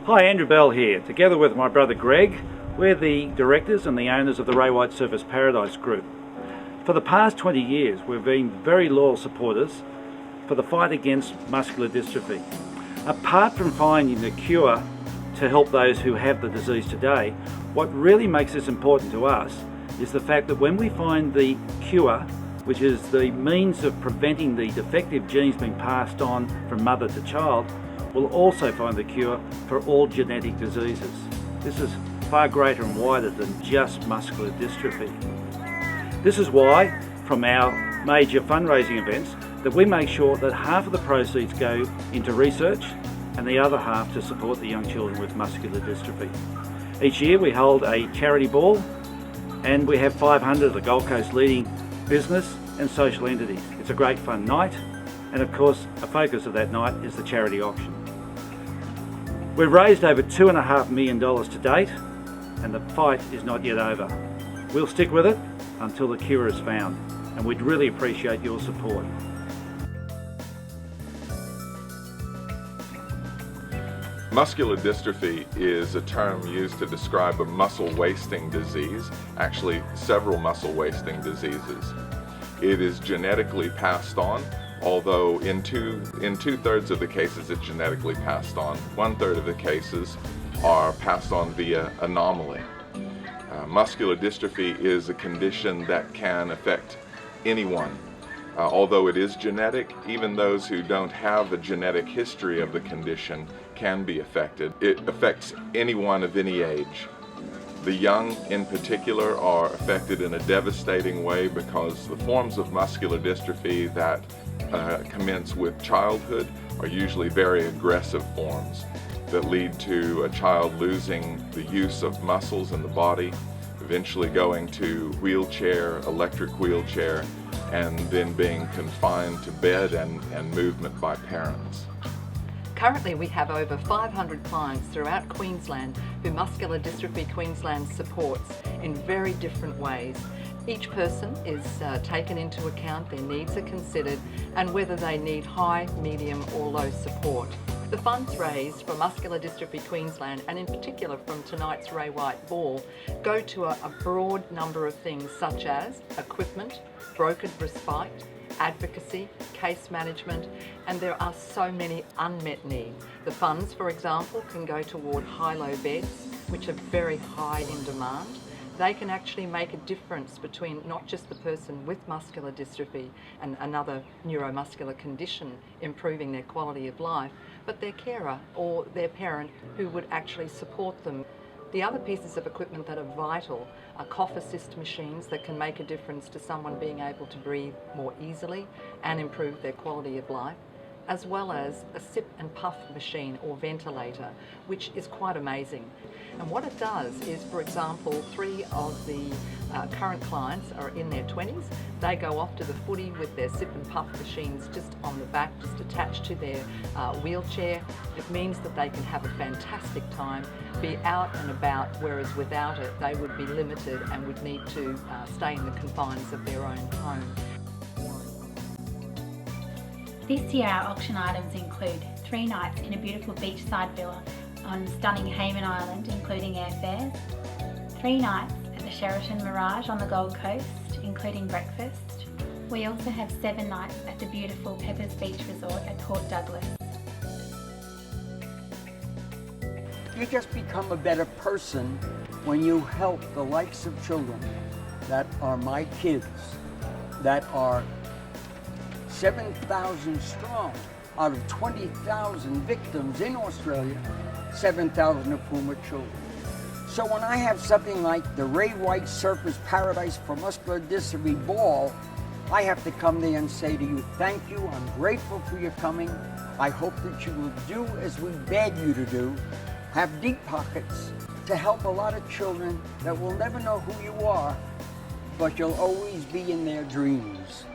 Hi, Andrew Bell here. Together with my brother Greg, we're the directors and the owners of the Ray White Surfers Paradise Group. For the past 20 years, we've been very loyal supporters for the fight against muscular dystrophy. Apart from finding the cure to help those who have the disease today, what really makes this important to us is the fact that when we find the cure, which is the means of preventing the defective genes being passed on from mother to child, we'll also find the cure for all genetic diseases. This is far greater and wider than just muscular dystrophy. This is why, from our major fundraising events, that we make sure that half of the proceeds go into research and the other half to support the young children with muscular dystrophy. Each year we hold a charity ball and we have 500 of the Gold Coast leading business and social entities. It's a great fun night, and of course a focus of that night is the charity auction. We've raised over $2.5 million to date, and the fight is not yet over. We'll stick with it until the cure is found, and we'd really appreciate your support. Muscular dystrophy is a term used to describe a muscle wasting disease, actually several muscle wasting diseases. It is genetically passed on, although in two-thirds of the cases it's genetically passed on. 1/3 of the cases are passed on via anomaly. Muscular dystrophy is a condition that can affect anyone. Although it is genetic, even those who don't have a genetic history of the condition can be affected. It affects anyone of any age. The young in particular are affected in a devastating way because the forms of muscular dystrophy that commence with childhood are usually very aggressive forms that lead to a child losing the use of muscles in the body, eventually going to wheelchair, electric wheelchair, and then being confined to bed and movement by parents. Currently we have over 500 clients throughout Queensland who Muscular Dystrophy Queensland supports in very different ways. Each person is taken into account, their needs are considered, and whether they need high, medium or low support. The funds raised for Muscular Dystrophy Queensland, and in particular from tonight's Ray White Ball, go to a broad number of things such as equipment, brokered respite, advocacy, case management, and there are so many unmet needs. The funds, for example, can go toward high-low beds, which are very high in demand. They can actually make a difference between not just the person with muscular dystrophy and another neuromuscular condition improving their quality of life, but their carer or their parent who would actually support them. The other pieces of equipment that are vital are cough assist machines that can make a difference to someone being able to breathe more easily and improve their quality of life, as well as a sip and puff machine or ventilator, which is quite amazing. And what it does is, for example, 3 of the current clients are in their 20s. They go off to the footy with their sip and puff machines just on the back, just attached to their wheelchair. It means that they can have a fantastic time, be out and about, whereas without it they would be limited and would need to stay in the confines of their own home. This year our auction items include 3 nights in a beautiful beachside villa on stunning Hayman Island, including airfares, 3 nights at the Sheraton Mirage on the Gold Coast, including breakfast. We also have 7 nights at the beautiful Peppers Beach Resort at Port Douglas. You just become a better person when you help the likes of children that are my kids, that are 7,000 strong. Out of 20,000 victims in Australia, 7,000 of whom are children. So when I have something like the Ray White Surfers Paradise for Muscular Dystrophy Ball, I have to come there and say to you, thank you, I'm grateful for your coming. I hope that you will do as we beg you to do, have deep pockets to help a lot of children that will never know who you are, but you'll always be in their dreams.